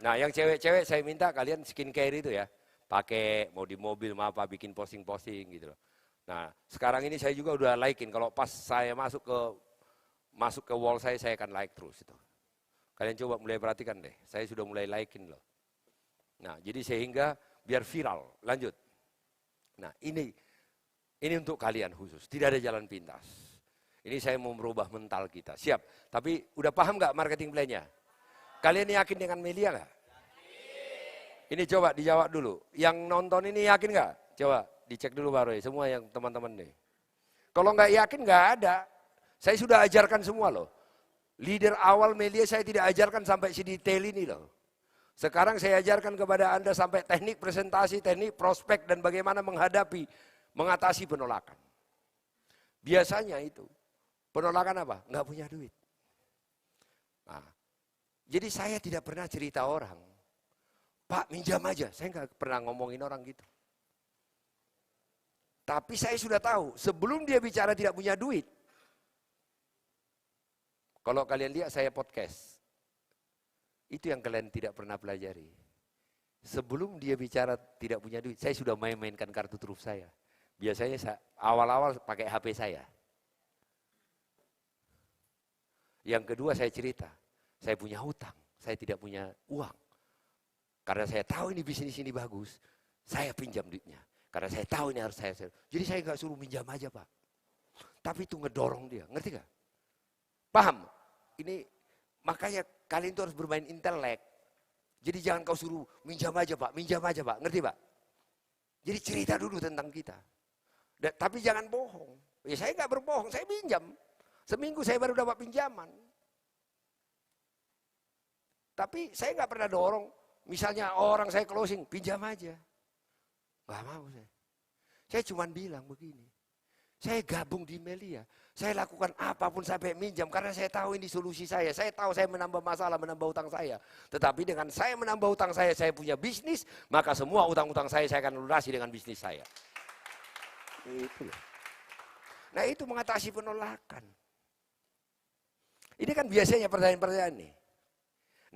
Nah, yang cewek-cewek saya minta kalian skincare itu ya. Pakai mau di mobil mau apa bikin posting-posting gitu loh. Nah, sekarang ini saya juga udah likein kalau pas saya masuk ke wall saya akan like terus itu. Kalian coba mulai perhatikan deh. Saya sudah mulai likein loh. Nah, jadi sehingga biar viral. Lanjut. Nah, ini untuk kalian khusus. Tidak ada jalan pintas. Ini saya mau merubah mental kita. Siap. Tapi udah paham nggak marketing plan-nya? Kalian yakin dengan media nggak? Ini coba dijawab dulu. Yang nonton ini yakin nggak? Coba dicek dulu baru ya. Semua yang teman-teman nih. Kalau nggak yakin nggak ada. Saya sudah ajarkan semua loh. Leader awal media saya tidak ajarkan sampai sedetail ini loh. Sekarang saya ajarkan kepada Anda sampai teknik presentasi, teknik prospek dan bagaimana mengatasi penolakan. Biasanya itu penolakan apa? Nggak punya duit. Nah, jadi saya tidak pernah cerita orang, Pak minjam aja. Saya nggak pernah ngomongin orang gitu. Tapi saya sudah tahu sebelum dia bicara tidak punya duit. Kalau kalian lihat saya podcast, itu yang kalian tidak pernah pelajari. Sebelum dia bicara tidak punya duit, saya sudah mainkan kartu truf saya. Biasanya awal-awal pakai HP saya. Yang kedua saya cerita, saya punya hutang, saya tidak punya uang. Karena saya tahu ini bisnis ini bagus, saya pinjam duitnya. Karena saya tahu ini harus saya. Jadi saya nggak suruh minjam aja Pak. Tapi itu ngedorong dia, ngerti gak? Paham? Ini makanya kalian itu harus bermain intelek. Jadi jangan kau suruh minjam aja Pak, ngerti Pak? Jadi cerita dulu tentang kita. Tapi jangan bohong. Ya saya nggak berbohong, saya pinjam. Seminggu saya baru dapat pinjaman. Tapi saya nggak pernah dorong. Misalnya orang saya closing, pinjam aja. Nggak mau saya. Saya cuma bilang begini. Saya gabung di Melia. Saya lakukan apapun sampai minjam karena saya tahu ini solusi saya. Saya tahu saya menambah masalah, menambah utang saya. Tetapi dengan saya menambah utang saya punya bisnis, maka semua utang-utang saya akan lunasi dengan bisnis saya. Itu loh. Nah itu mengatasi penolakan. Ini kan biasanya pertanyaan-pertanyaan nih.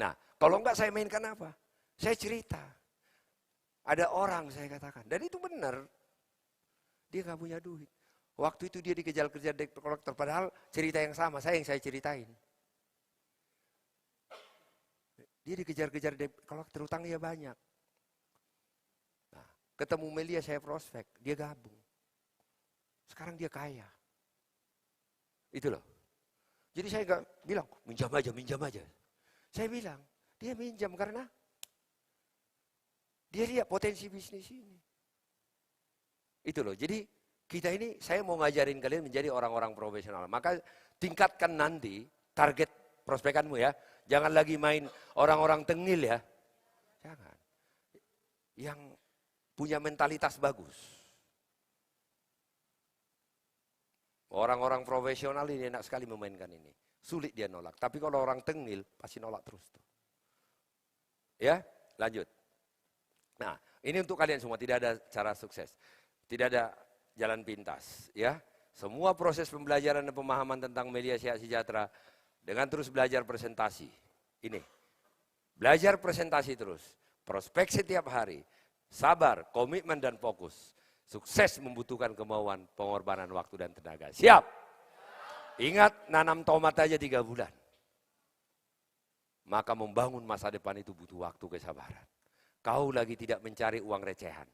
Nah kalau enggak saya mainkan apa? Saya cerita. Ada orang saya katakan, dan itu benar. Dia nggak punya duit. Waktu itu dia dikejar-kejar debt collector, padahal cerita yang sama, yang saya ceritain. Dia dikejar-kejar debt collector, utangnya banyak. Nah, ketemu Melia saya prospek, dia gabung. Sekarang dia kaya. Itu loh. Jadi saya nggak bilang, minjam aja. Saya bilang, dia minjam karena dia lihat potensi bisnis ini. Itu loh, jadi kita ini, saya mau ngajarin kalian menjadi orang-orang profesional. Maka tingkatkan nanti target prospekanmu ya. Jangan lagi main orang-orang tengil ya. Jangan. Yang punya mentalitas bagus. Orang-orang profesional ini enak sekali memainkan ini. Sulit dia nolak. Tapi kalau orang tengil, pasti nolak terus tuh. Ya, lanjut. Nah, ini untuk kalian semua, tidak ada cara sukses. Tidak ada jalan pintas, ya. Semua proses pembelajaran dan pemahaman tentang media sihat sejahtera dengan terus belajar presentasi. Ini. Belajar presentasi terus. Prospek setiap hari. Sabar, komitmen dan fokus. Sukses membutuhkan kemauan, pengorbanan waktu dan tenaga. Siap? Ingat, nanam tomat aja 3 bulan. Maka membangun masa depan itu butuh waktu kesabaran. Kau lagi tidak mencari uang recehan.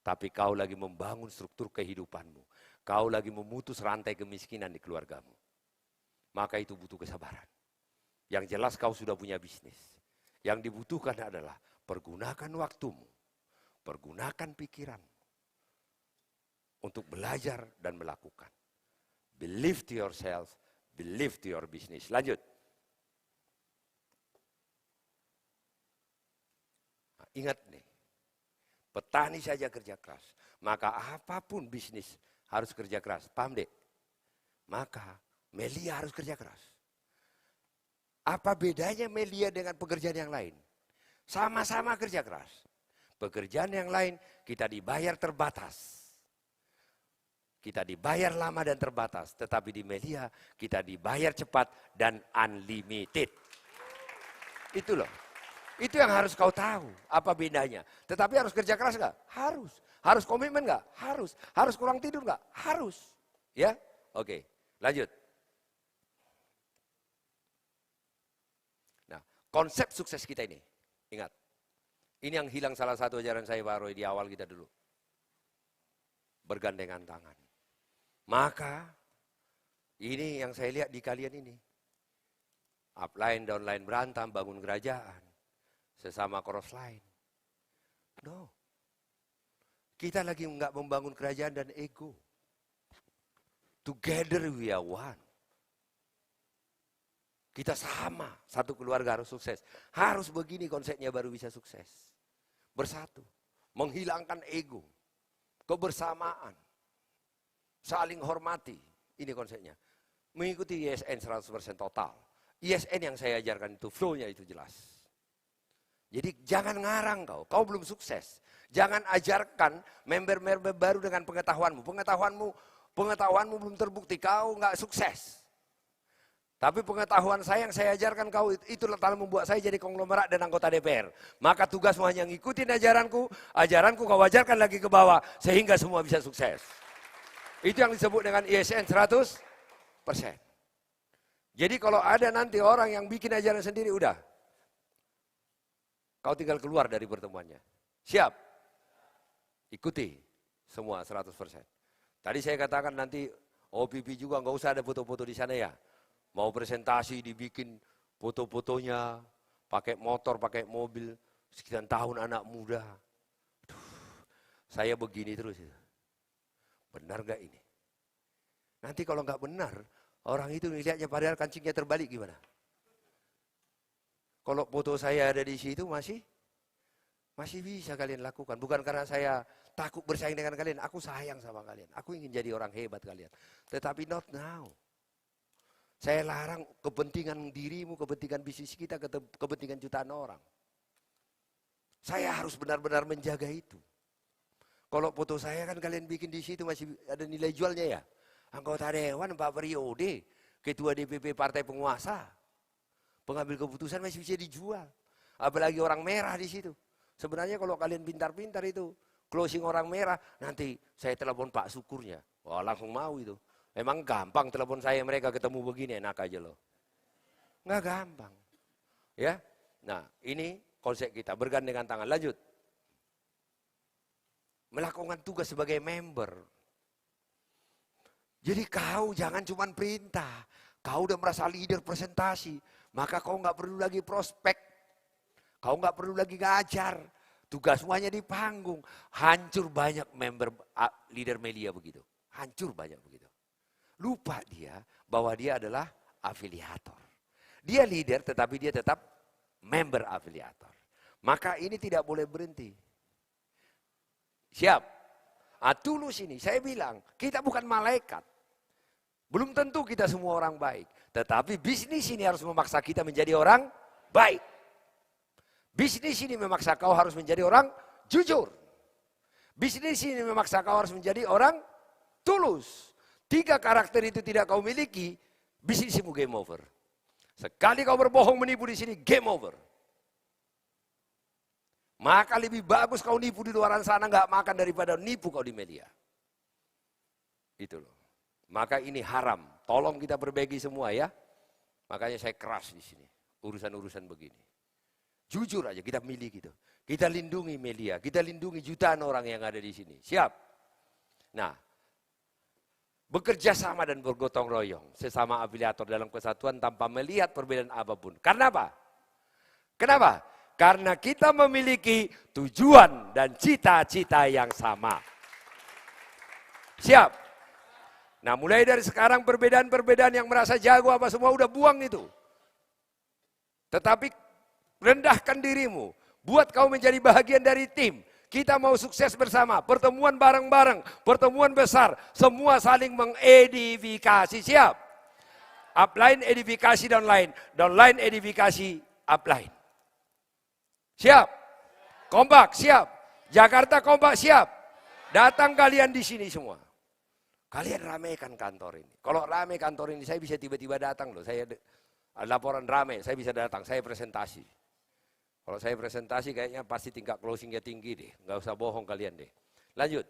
Tapi kau lagi membangun struktur kehidupanmu. Kau lagi memutus rantai kemiskinan di keluargamu. Maka itu butuh kesabaran. Yang jelas kau sudah punya bisnis. Yang dibutuhkan adalah pergunakan waktumu. Pergunakan pikiranmu. Untuk belajar dan melakukan. Believe to yourself, believe to your business. Lanjut. Nah, ingat nih. Petani saja kerja keras, maka apapun bisnis harus kerja keras. Paham dek? Maka Melia harus kerja keras. Apa bedanya Melia dengan pekerjaan yang lain? Sama-sama kerja keras. Pekerjaan yang lain kita dibayar terbatas. Kita dibayar lama dan terbatas. Tetapi di Melia kita dibayar cepat dan unlimited. Itu loh. Itu yang harus kau tahu, apa bedanya. Tetapi harus kerja keras nggak? Harus. Harus komitmen nggak? Harus. Harus kurang tidur nggak? Harus. Ya, oke. Lanjut. Nah, konsep sukses kita ini, ingat. Ini yang hilang salah satu ajaran saya Pak Roy di awal kita dulu. Bergandengan tangan. Maka, ini yang saya lihat di kalian ini. Upline, downline berantem, bangun kerajaan. Sesama cross line. No. Kita lagi nggak membangun kerajaan dan ego. Together we are one. Kita sama, satu keluarga harus sukses. Harus begini konsepnya baru bisa sukses. Bersatu, menghilangkan ego, kebersamaan, saling hormati. Ini konsepnya. Mengikuti ISN 100% total. ISN yang saya ajarkan itu, flow-nya itu jelas. Jadi jangan ngarang kau belum sukses. Jangan ajarkan member-member baru dengan pengetahuanmu. Pengetahuanmu belum terbukti, kau nggak sukses. Tapi pengetahuan saya yang saya ajarkan kau itu telah membuat saya jadi konglomerat dan anggota DPR. Maka tugasmu hanya ngikutin ajaranku kau ajarkan lagi ke bawah sehingga semua bisa sukses. Itu yang disebut dengan ISN 100%. Jadi kalau ada nanti orang yang bikin ajaran sendiri, udah. Kau tinggal keluar dari pertemuannya. Siap? Ikuti semua 100%. Tadi saya katakan nanti OPP juga nggak usah ada foto-foto di sana ya. Mau presentasi dibikin foto-fotonya, pakai motor, pakai mobil, sekian tahun anak muda. Aduh, saya begini terus. Benar gak ini? Nanti kalau nggak benar, orang itu melihatnya padahal kancingnya terbalik gimana? Kalau foto saya ada di situ masih bisa kalian lakukan. Bukan karena saya takut bersaing dengan kalian, aku sayang sama kalian. Aku ingin jadi orang hebat kalian. Tetapi not now. Saya larang kepentingan dirimu, kepentingan bisnis kita, kepentingan jutaan orang. Saya harus benar-benar menjaga itu. Kalau foto saya kan kalian bikin di situ masih ada nilai jualnya ya. Anggota dewan 4 periode, ketua DPP partai penguasa, pengambil keputusan masih bisa dijual. Apalagi orang merah di situ. Sebenarnya kalau kalian pintar-pintar itu, closing orang merah, nanti saya telepon Pak Syukurnya. Wah langsung mau itu. Emang gampang telepon saya mereka ketemu begini, enak aja loh. Nggak gampang. Ya. Nah, ini konsep kita, bergandengan tangan. Lanjut. Melakukan tugas sebagai member. Jadi kau jangan cuma perintah. Kau udah merasa leader presentasi, maka kau nggak perlu lagi prospek. Kau nggak perlu lagi ngajar. Tugasmu hanya di panggung. Hancur banyak member leader media begitu. Hancur banyak begitu. Lupa dia bahwa dia adalah afiliator. Dia leader tetapi dia tetap member afiliator. Maka ini tidak boleh berhenti. Siap? Tulus ini, saya bilang, kita bukan malaikat. Belum tentu kita semua orang baik. Tetapi bisnis ini harus memaksa kita menjadi orang baik. Bisnis ini memaksa kau harus menjadi orang jujur. Bisnis ini memaksa kau harus menjadi orang tulus. 3 karakter itu tidak kau miliki, bisnismu game over. Sekali kau berbohong menipu di sini, game over. Maka lebih bagus kau nipu di luar sana nggak makan daripada nipu kau di media. Itu loh. Maka ini haram. Tolong kita perbaiki semua ya. Makanya saya keras di sini. Urusan-urusan begini. Jujur aja kita milih gitu. Kita lindungi media, kita lindungi jutaan orang yang ada di sini. Siap? Nah, bekerja sama dan bergotong royong sesama afiliator dalam kesatuan tanpa melihat perbedaan apapun. Karena apa? Kenapa? Karena kita memiliki tujuan dan cita-cita yang sama. Siap? Nah mulai dari sekarang perbedaan-perbedaan yang merasa jago apa semua udah buang itu. Tetapi rendahkan dirimu. Buat kau menjadi bahagian dari tim. Kita mau sukses bersama, pertemuan bareng-bareng, pertemuan besar, semua saling mengedifikasi, siap? Upline edifikasi downline, downline edifikasi upline. Siap? Kompak, siap? Jakarta kompak, siap? Datang kalian di sini semua. Kalian ramaikan kantor ini. Kalau ramai kantor ini, saya bisa tiba-tiba datang loh. Saya laporan ramai, saya bisa datang, saya presentasi. Kalau saya presentasi kayaknya pasti tingkat closingnya tinggi deh. Nggak usah bohong kalian deh. Lanjut.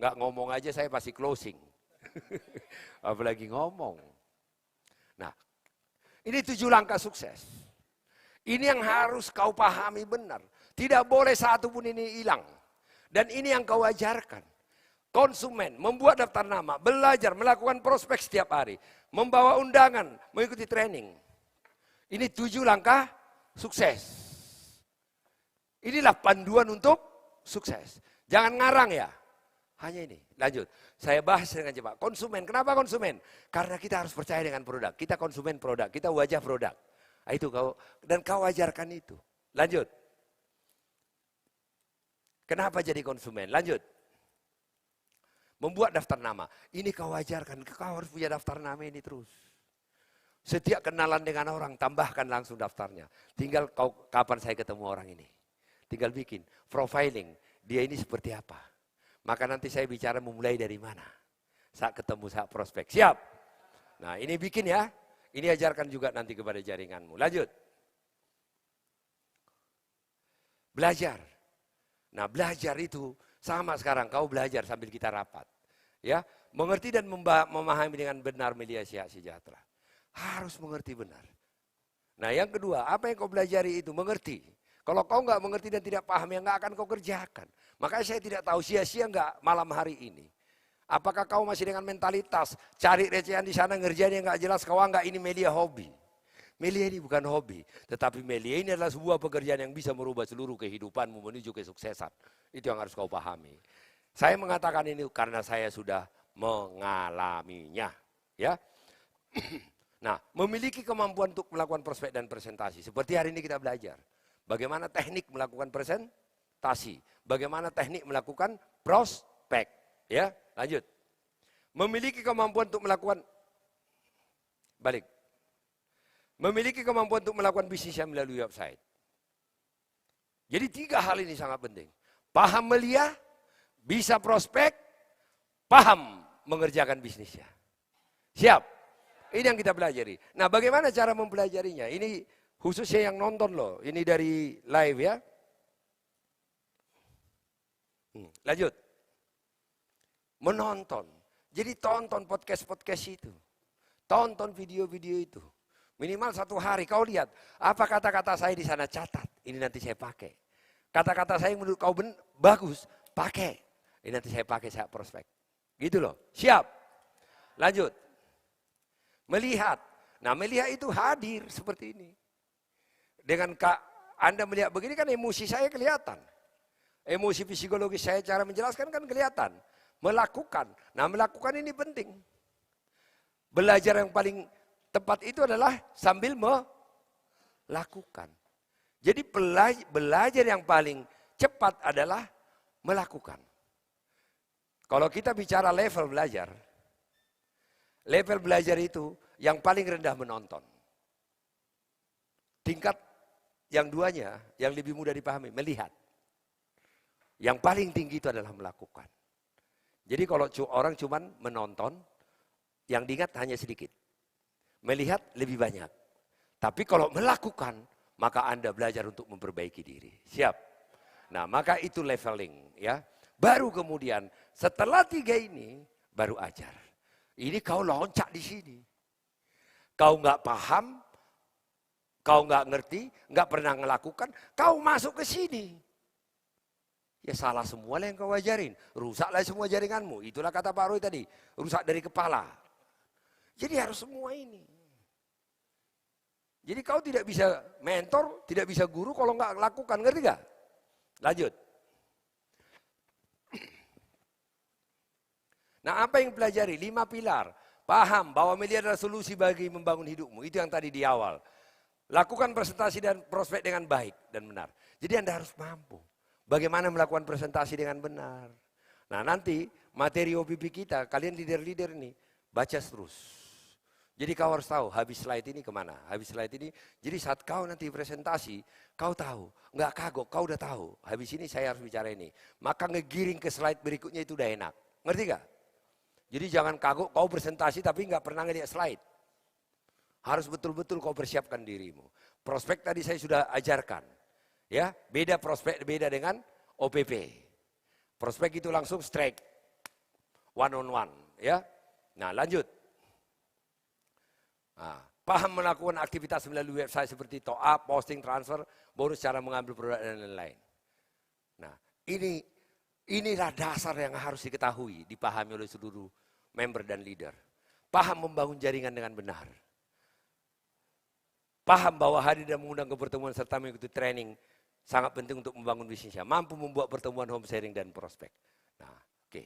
Nggak ngomong aja saya pasti closing. Apalagi ngomong. Nah, ini 7 langkah sukses. Ini yang harus kau pahami benar. Tidak boleh satu pun ini hilang. Dan ini yang kau ajarkan. Konsumen, membuat daftar nama, belajar, melakukan prospek setiap hari. Membawa undangan, mengikuti training. Ini 7 langkah sukses. Inilah panduan untuk sukses. Jangan ngarang ya. Hanya ini. Lanjut. Saya bahas dengan cepat. Konsumen. Kenapa konsumen? Karena kita harus percaya dengan produk. Kita konsumen produk. Kita wajah produk. Nah, itu kau. Dan kau ajarkan itu. Lanjut. Kenapa jadi konsumen? Lanjut. Membuat daftar nama. Ini kau ajarkan. Kau harus punya daftar nama ini terus. Setiap kenalan dengan orang, tambahkan langsung daftarnya. Tinggal kau kapan saya ketemu orang ini. Tinggal bikin profiling, dia ini seperti apa. Maka nanti saya bicara memulai dari mana. Saat ketemu, saat prospek. Siap? Nah ini bikin ya. Ini ajarkan juga nanti kepada jaringanmu. Lanjut. Belajar. Nah belajar itu sama sekarang. Kau belajar sambil kita rapat. Ya, mengerti dan memahami dengan benar media sejahtera. Harus mengerti benar. Nah yang kedua, apa yang kau pelajari itu? Mengerti. Kalau kau nggak mengerti dan tidak paham, ya nggak akan kau kerjakan. Makanya saya tidak tahu sia-sia nggak malam hari ini. Apakah kau masih dengan mentalitas cari recehan di sana, ngerjain yang nggak jelas, kau nggak ini media hobi. Media ini bukan hobi, tetapi media ini adalah sebuah pekerjaan yang bisa merubah seluruh kehidupanmu menuju kesuksesan. Itu yang harus kau pahami. Saya mengatakan ini karena saya sudah mengalaminya, ya. Nah, memiliki kemampuan untuk melakukan prospek dan presentasi. Seperti hari ini kita belajar. Bagaimana teknik melakukan presentasi. Bagaimana teknik melakukan prospek. Ya, lanjut. Memiliki kemampuan untuk melakukan, balik. Memiliki kemampuan untuk melakukan bisnisnya melalui website. Jadi 3 hal ini sangat penting. Paham melia, bisa prospek, paham mengerjakan bisnisnya. Siap? Ini yang kita pelajari. Nah bagaimana cara mempelajarinya? Ini khususnya yang nonton loh. Ini dari live ya. Lanjut. Menonton. Jadi tonton podcast-podcast itu. Tonton video-video itu. Minimal 1 hari kau lihat. Apa kata-kata saya di sana, catat. Ini nanti saya pakai. Kata-kata saya yang menurut kau bagus. Pakai. Ini nanti saya pakai saat prospek. Gitu loh. Siap. Lanjut. Melihat. Nah melihat itu hadir seperti ini. Dengan Anda melihat begini kan emosi saya kelihatan. Emosi psikologis saya cara menjelaskan kan kelihatan. Melakukan. Nah melakukan ini penting. Belajar yang paling tepat itu adalah sambil melakukan. Jadi belajar yang paling cepat adalah melakukan. Kalau kita bicara level belajar itu yang paling rendah menonton. Tingkat yang duanya, yang lebih mudah dipahami, melihat. Yang paling tinggi itu adalah melakukan. Jadi kalau orang cuman menonton, yang diingat hanya sedikit. Melihat lebih banyak. Tapi kalau melakukan, maka Anda belajar untuk memperbaiki diri. Siap? Nah maka itu leveling ya. Baru kemudian setelah 3 ini, baru ajar. Ini kau loncat di sini. Kau nggak paham, kau nggak ngerti, nggak pernah melakukan, kau masuk ke sini. Ya salah semua lah yang kau ajarin. Rusaklah semua jaringanmu. Itulah kata Pak Roy tadi. Rusak dari kepala. Jadi harus semua ini. Jadi kau tidak bisa mentor, tidak bisa guru kalau nggak lakukan. Ngerti nggak? Lanjut. Nah apa yang pelajari? 5 pilar. Paham bahwa media adalah solusi bagi membangun hidupmu. Itu yang tadi di awal. Lakukan presentasi dan prospek dengan baik dan benar. Jadi Anda harus mampu. Bagaimana melakukan presentasi dengan benar. Nah nanti materi OPP kita, kalian leader-leader ini, baca terus. Jadi kau harus tahu habis slide ini kemana. Habis slide ini, jadi saat kau nanti presentasi, kau tahu. Nggak kagok, kau udah tahu. Habis ini saya harus bicara ini. Maka ngegiring ke slide berikutnya itu udah enak. Ngerti gak? Jadi jangan kagok kau presentasi tapi nggak pernah ngeliat slide. Harus betul-betul kau persiapkan dirimu. Prospek tadi saya sudah ajarkan. Ya, beda prospek, beda dengan OPP. Prospek itu langsung strike, one on one, ya. Nah, lanjut. Nah, paham melakukan aktivitas melalui website seperti top up, posting, transfer, bonus, cara mengambil produk dan lain-lain. Nah, inilah dasar yang harus diketahui, dipahami oleh seluruh member dan leader. Paham membangun jaringan dengan benar. Paham bahwa hadir dan mengundang ke pertemuan serta mengikuti training sangat penting untuk membangun bisnisnya. Mampu membuat pertemuan home sharing dan prospek. Nah, oke.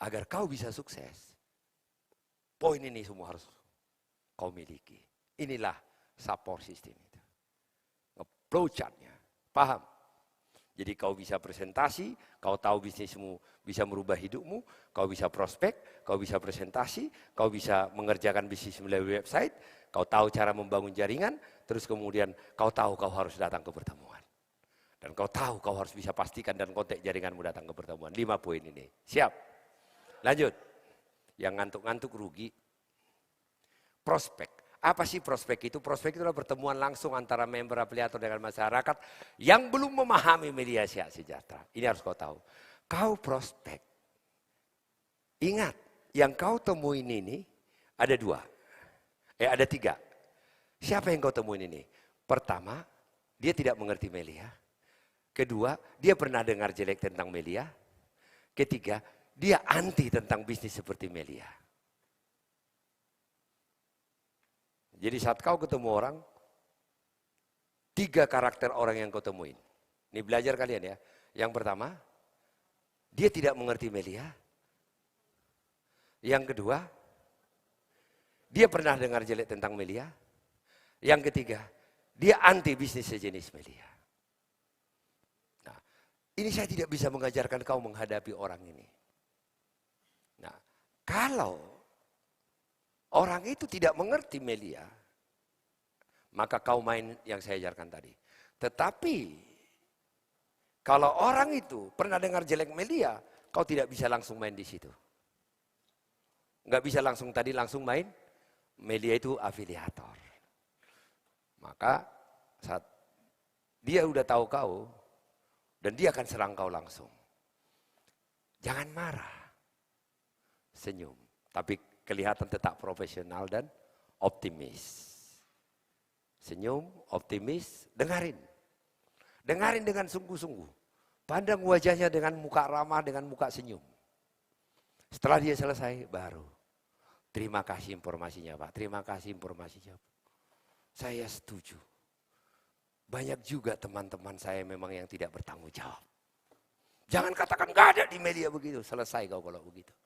Agar kau bisa sukses, poin ini semua harus kau miliki. Inilah support system itu. Flowchartnya. Paham? Jadi kau bisa presentasi, kau tahu bisnismu bisa merubah hidupmu, kau bisa prospek, kau bisa presentasi, kau bisa mengerjakan bisnis melalui website, kau tahu cara membangun jaringan, terus kemudian kau tahu kau harus datang ke pertemuan. Dan kau tahu kau harus bisa pastikan dan kontak jaringanmu datang ke pertemuan. 5 poin ini. Siap? Lanjut. Yang ngantuk-ngantuk rugi. Prospek. Apa sih prospek itu? Prospek itu adalah pertemuan langsung antara member afiliator dengan masyarakat yang belum memahami media siap sejahtera. Ini harus kau tahu. Kau prospek. Ingat, yang kau temuin ini ada 2. Ada 3. Siapa yang kau temuin ini? Pertama, dia tidak mengerti media. Kedua, dia pernah dengar jelek tentang media. Ketiga, dia anti tentang bisnis seperti media. Jadi saat kau ketemu orang, 3 karakter orang yang kau temuin. Ini belajar kalian ya. Yang pertama, dia tidak mengerti media. Yang kedua, dia pernah dengar jelek tentang media. Yang ketiga, dia anti bisnis sejenis media. Nah, ini saya tidak bisa mengajarkan kau menghadapi orang ini. Nah, kalau orang itu tidak mengerti media, maka kau main yang saya ajarkan tadi. Tetapi, kalau orang itu pernah dengar jelek media, kau tidak bisa langsung main di situ. Nggak bisa langsung main, media itu afiliator. Maka saat dia udah tahu kau, dan dia akan serang kau langsung. Jangan marah, senyum. Tapi kelihatan tetap profesional dan optimis. Senyum, optimis, dengarin. Dengarin dengan sungguh-sungguh. Pandang wajahnya dengan muka ramah, dengan muka senyum. Setelah dia selesai, baru. Terima kasih informasinya Pak, terima kasih informasinya. Saya setuju. Banyak juga teman-teman saya memang yang tidak bertanggung jawab. Jangan katakan gak ada di media begitu, selesai kau kalau begitu.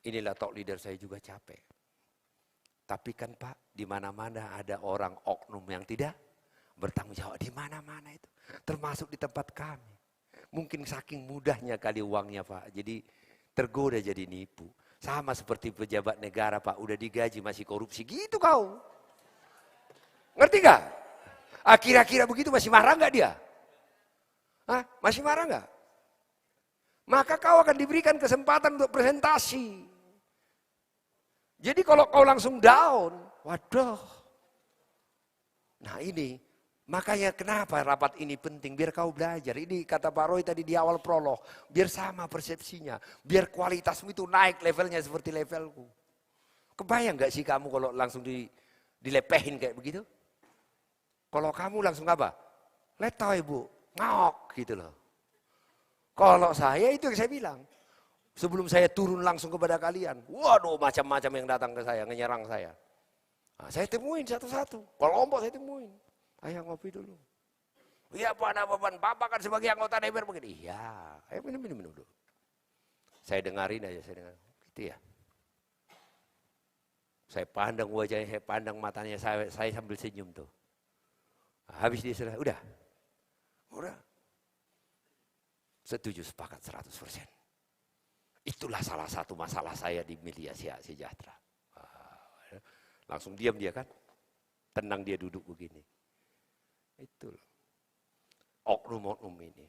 Inilah top leader saya juga capek. Tapi kan Pak, di mana-mana ada orang oknum yang tidak bertanggung jawab. Di mana-mana itu, termasuk di tempat kami. Mungkin saking mudahnya kali uangnya Pak, jadi tergoda jadi nipu. Sama seperti pejabat negara Pak, udah digaji masih korupsi, gitu kau. Ngerti gak? Kira-kira begitu masih marah gak dia? Masih marah gak? Maka kau akan diberikan kesempatan untuk presentasi. Jadi kalau kau langsung down, waduh. Nah ini, makanya kenapa rapat ini penting, biar kau belajar. Ini kata Pak Roy tadi di awal prolog, biar sama persepsinya. Biar kualitasmu itu naik levelnya seperti levelku. Kebayang gak sih kamu kalau langsung dilepehin kayak begitu? Kalau kamu langsung apa? Letoy Bu, ngok gitu loh. Kalau saya itu yang saya bilang. Sebelum saya turun langsung kepada kalian. Waduh macam-macam yang datang ke saya, menyerang saya. Nah, saya temuin satu-satu. Kelompok saya temuin. Ayo ngopi dulu. Iya Pak, ada apa-apaan? Bapak kan sebagai anggota DPR begini. Iya, ayo minum dulu. Saya dengarin aja, saya dengar. Gitu ya. Saya pandang wajahnya, saya pandang matanya, saya sambil senyum tuh. Nah, habis dia sudah, udah. Setuju, sepakat 100%. Itulah salah satu masalah saya di media sejahtera. Langsung diam dia kan. Tenang dia duduk begini. Itu oknum-oknum ini.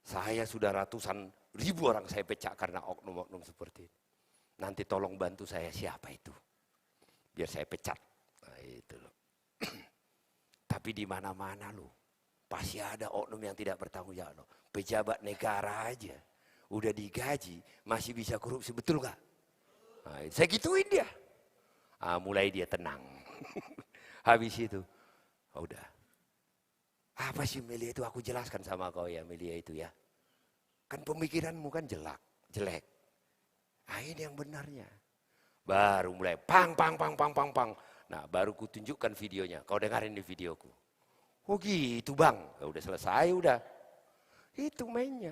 Saya sudah ratusan ribu orang saya pecah karena oknum-oknum seperti ini. Nanti tolong bantu saya siapa itu. Biar saya pecat. Nah itu loh. Tapi di mana-mana loh, pasti ada oknum yang tidak bertanggung jawab. Pejabat negara aja, udah digaji, masih bisa korupsi, betul gak? Nah, saya gituin dia. Mulai dia tenang. Habis itu, udah. Apa sih Melia itu? Aku jelaskan sama kau ya Melia itu ya. Kan pemikiranmu kan jelek. Ini yang benarnya. Baru mulai pang. Nah baru kutunjukkan videonya. Kau dengarin di videoku. Oh gitu bang. Udah selesai udah. Itu mainnya.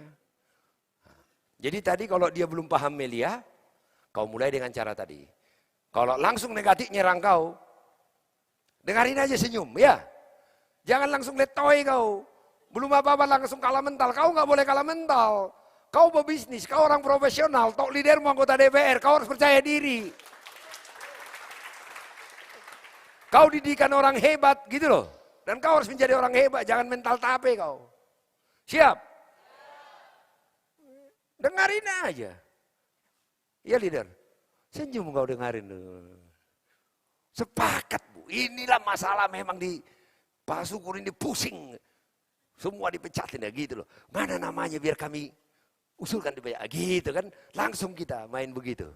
Jadi tadi kalau dia belum paham Melia, kau mulai dengan cara tadi. Kalau langsung negatif nyerang kau, dengarin aja senyum ya. Jangan langsung letoy kau. Belum apa-apa langsung kalah mental. Kau nggak boleh kalah mental. Kau pebisnis, kau orang profesional, top leadermu anggota DPR, kau harus percaya diri. Kau didikan orang hebat gitu loh. Dan kau harus menjadi orang hebat, jangan mental tape kau. Siap? Dengarin aja. Iya leader, senyum kau dengarin. Sepakat Bu, inilah masalah memang di Pak Syukur ini pusing. Semua dipecatin ya gitu loh. Mana namanya biar kami usulkan dipecat. Gitu kan, langsung kita main begitu.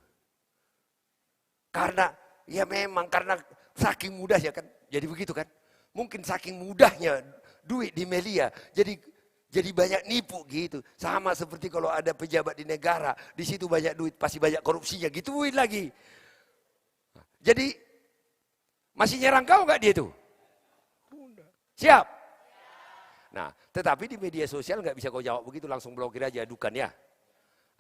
Karena, ya memang karena saking mudahnya kan, jadi begitu kan. Mungkin saking mudahnya duit di Melia, jadi banyak nipu gitu. Sama seperti kalau ada pejabat di negara, di situ banyak duit, pasti banyak korupsinya, gituin lagi. Jadi, masih nyerang kau nggak dia itu? Siap? Nah, tetapi di media sosial nggak bisa kau jawab begitu, langsung blokir aja, adukan ya.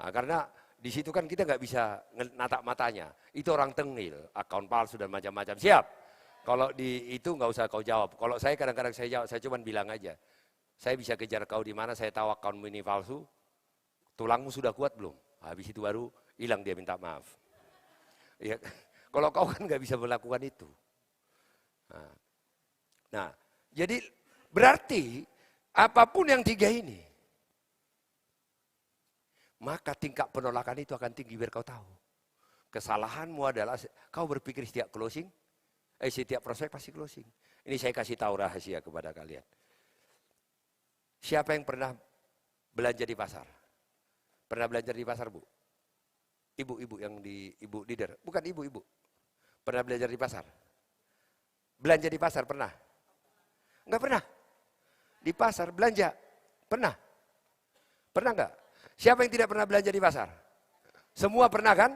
Nah, karena di situ kan kita nggak bisa natap matanya. Itu orang tengil, akun palsu dan macam-macam. Siap? Kalau di itu nggak usah kau jawab. Kalau saya kadang-kadang saya jawab, saya cuma bilang aja. Saya bisa kejar kau di mana, saya tahu akunmu ini palsu. Tulangmu sudah kuat belum? Habis itu baru hilang dia minta maaf. Ya, kalau kau kan nggak bisa melakukan itu. Nah, jadi berarti apapun yang tiga ini, maka tingkat penolakan itu akan tinggi biar kau tahu. Kesalahanmu adalah kau berpikir setiap closing, setiap prospek pasti closing. Ini saya kasih tahu rahasia kepada kalian. Siapa yang pernah belanja di pasar? Pernah belanja di pasar, Bu? Ibu-ibu yang ibu leader, bukan ibu-ibu. Pernah belajar di pasar? Belanja di pasar pernah? Enggak pernah. Di pasar belanja? Pernah? Pernah enggak? Siapa yang tidak pernah belanja di pasar? Semua pernah kan?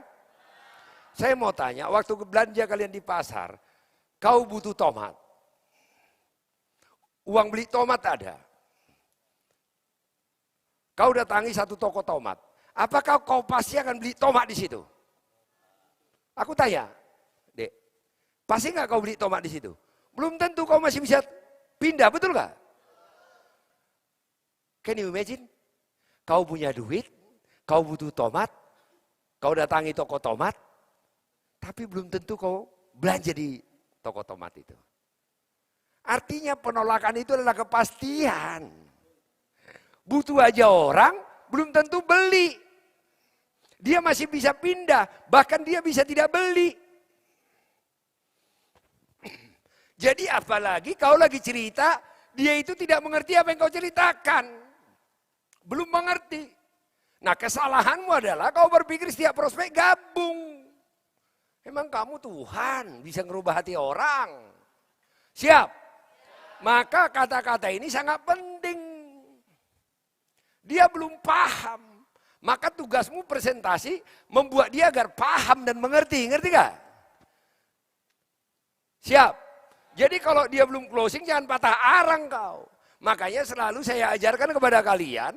Saya mau tanya, waktu belanja kalian di pasar, kau butuh tomat. Uang beli tomat ada. Kau datangi satu toko tomat. Apakah kau pasti akan beli tomat di situ? Aku tanya, Dek, pasti nggak kau beli tomat di situ? Belum tentu kau masih bisa pindah, betul nggak? Can you imagine? Kau punya duit, kau butuh tomat, kau datangi toko tomat, tapi belum tentu kau belanja di toko tomat itu. Artinya penolakan itu adalah kepastian. Butuh aja orang, belum tentu beli. Dia masih bisa pindah, bahkan dia bisa tidak beli. Jadi apalagi kau lagi cerita, dia itu tidak mengerti apa yang kau ceritakan. Belum mengerti. Nah kesalahanmu adalah kau berpikir setiap prospek gabung. Emang kamu Tuhan bisa ngerubah hati orang. Siap? Maka kata-kata ini sangat penting. Dia belum paham. Maka tugasmu presentasi membuat dia agar paham dan mengerti. Ngerti gak? Siap? Jadi kalau dia belum closing jangan patah arang kau. Makanya selalu saya ajarkan kepada kalian.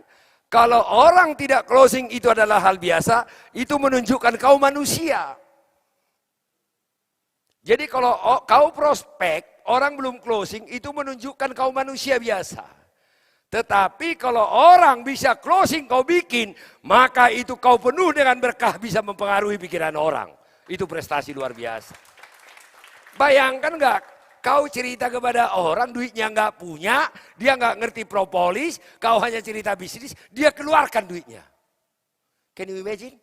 Kalau orang tidak closing itu adalah hal biasa. Itu menunjukkan kau manusia. Jadi kalau kau prospek, orang belum closing itu menunjukkan kau manusia biasa. Tetapi kalau orang bisa closing kau bikin, maka itu kau penuh dengan berkah bisa mempengaruhi pikiran orang. Itu prestasi luar biasa. Bayangkan enggak, kau cerita kepada orang duitnya enggak punya, dia enggak ngerti propolis, kau hanya cerita bisnis, dia keluarkan duitnya. Can you imagine?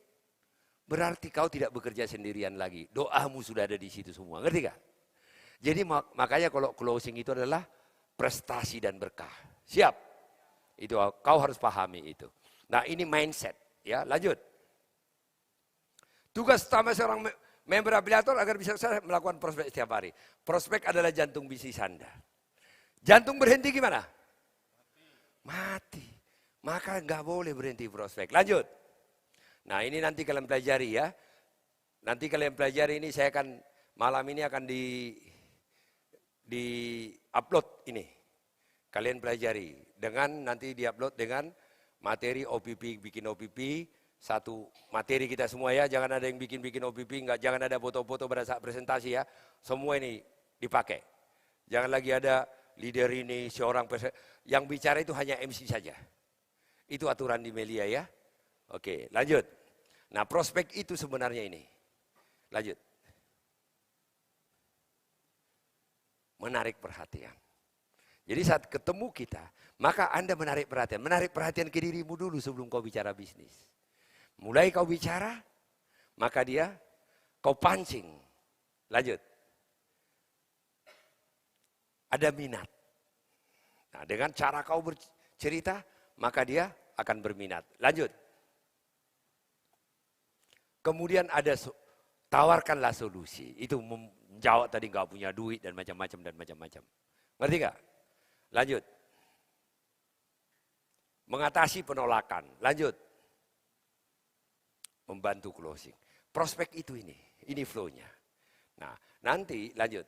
Berarti kau tidak bekerja sendirian lagi. Doamu sudah ada di situ semua, ngerti gak? Jadi makanya kalau closing itu adalah prestasi dan berkah. Siap? Itu kau harus pahami itu. Nah, ini mindset, ya. Lanjut. Tugas utama seorang member afiliator agar bisa sukses melakukan prospek setiap hari. Prospek adalah jantung bisnis Anda. Jantung berhenti gimana? Mati. Maka nggak boleh berhenti prospek. Lanjut. Nah, ini nanti kalian pelajari ya. Nanti kalian pelajari ini, saya akan malam ini akan di upload ini. Kalian pelajari dengan nanti di-upload dengan materi OPP, bikin OPP, satu materi kita semua ya, jangan ada yang bikin OPP, enggak, jangan ada foto-foto pada saat presentasi ya. Semua ini dipakai. Jangan lagi ada leader ini seorang yang bicara itu hanya MC saja. Itu aturan di Melia ya. Oke, lanjut. Nah, prospek itu sebenarnya ini. Lanjut. Menarik perhatian. Jadi saat ketemu kita, maka Anda menarik perhatian. Menarik perhatian ke dirimu dulu sebelum kau bicara bisnis. Mulai kau bicara, maka kau pancing. Lanjut. Ada minat. Nah, dengan cara kau bercerita, maka dia akan berminat. Lanjut. Kemudian tawarkanlah solusi. Itu menjawab tadi nggak punya duit dan macam-macam. Ngerti nggak? Lanjut. Mengatasi penolakan. Lanjut. Membantu closing. Prospek itu ini flow-nya. Nah, nanti lanjut.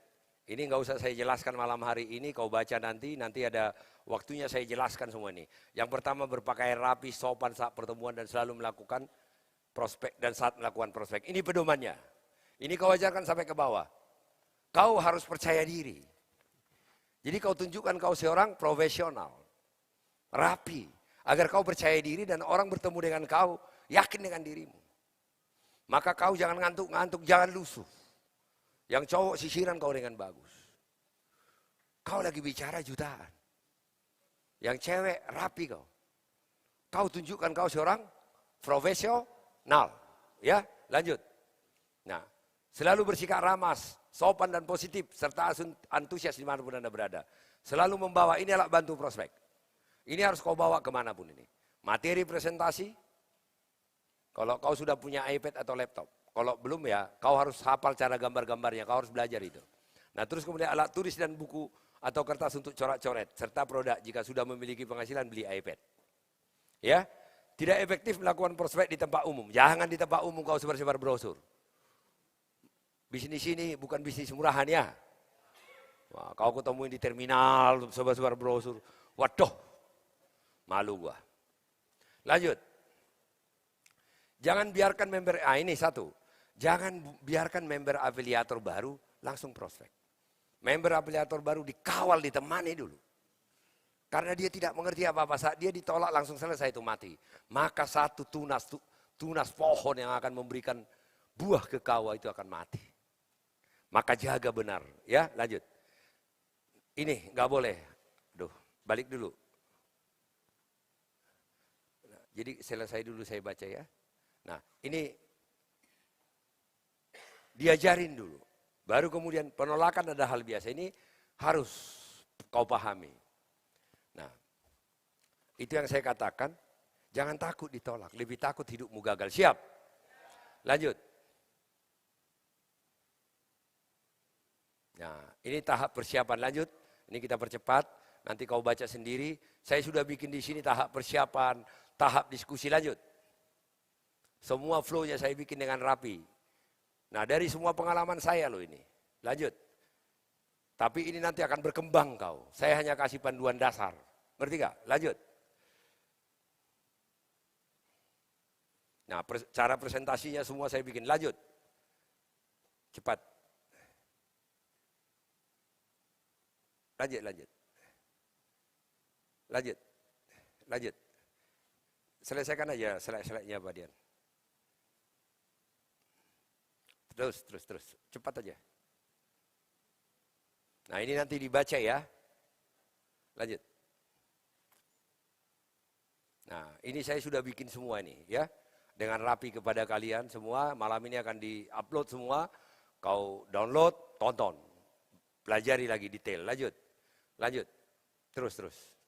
Ini nggak usah saya jelaskan malam hari ini, kau baca nanti ada waktunya saya jelaskan semua ini. Yang pertama, berpakaian rapi, sopan saat pertemuan dan selalu melakukan prospek dan saat melakukan prospek. Ini pedomannya. Ini kau ajarkan sampai ke bawah. Kau harus percaya diri. Jadi kau tunjukkan kau seorang profesional, rapi, agar kau percaya diri dan orang bertemu dengan kau yakin dengan dirimu. Maka kau jangan ngantuk-ngantuk, jangan lusuh. Yang cowok sisiran kau dengan bagus. Kau lagi bicara jutaan. Yang cewek rapi kau. Kau tunjukkan kau seorang profesional. Ya, lanjut. Nah, selalu bersikap ramah, sopan dan positif, serta antusias dimanapun Anda berada. Selalu membawa, ini adalah bantu prospek. Ini harus kau bawa kemanapun ini. Materi presentasi, kalau kau sudah punya iPad atau laptop. Kalau belum ya, kau harus hafal cara gambar-gambarnya, kau harus belajar itu. Nah, terus kemudian alat tulis dan buku atau kertas untuk coret-coret, serta produk jika sudah memiliki penghasilan beli iPad. Ya, tidak efektif melakukan prospek di tempat umum. Jangan di tempat umum kau sebar-sebar brosur. Bisnis ini bukan bisnis murahan ya. Wah, kau ketemuin di terminal, sebar-sebar brosur. Waduh, malu gua. Lanjut. Jangan biarkan member, ini satu. Jangan biarkan member afiliator baru langsung prospek. Member afiliator baru dikawal, ditemani dulu. Karena dia tidak mengerti apa-apa, saat dia ditolak langsung selesai itu mati. Maka satu tunas pohon yang akan memberikan buah ke kau itu akan mati. Maka jaga benar, ya lanjut. Ini nggak boleh, balik dulu. Nah, jadi selesai dulu saya baca ya. Nah ini diajarin dulu. Baru kemudian penolakan ada hal biasa, ini harus kau pahami. Nah itu yang saya katakan, jangan takut ditolak, lebih takut hidupmu gagal. Siap? Lanjut. Nah, ini tahap persiapan, lanjut. Ini kita percepat, nanti kau baca sendiri. Saya sudah bikin di sini tahap persiapan, tahap diskusi, lanjut. Semua flow-nya saya bikin dengan rapi. Nah, dari semua pengalaman saya loh ini. Lanjut. Tapi ini nanti akan berkembang kau. Saya hanya kasih panduan dasar. Ngerti gak? Lanjut. Nah, cara presentasinya semua saya bikin. Lanjut. Cepat. Lanjut. Selesaikan aja slide-slide-nya Pak Dian. Terus. Cepat aja. Nah ini nanti dibaca ya. Lanjut. Nah ini saya sudah bikin semua ini ya. Dengan rapi kepada kalian semua. Malam ini akan di-upload semua. Kau download, tonton. Pelajari lagi detail. Lanjut. Terus.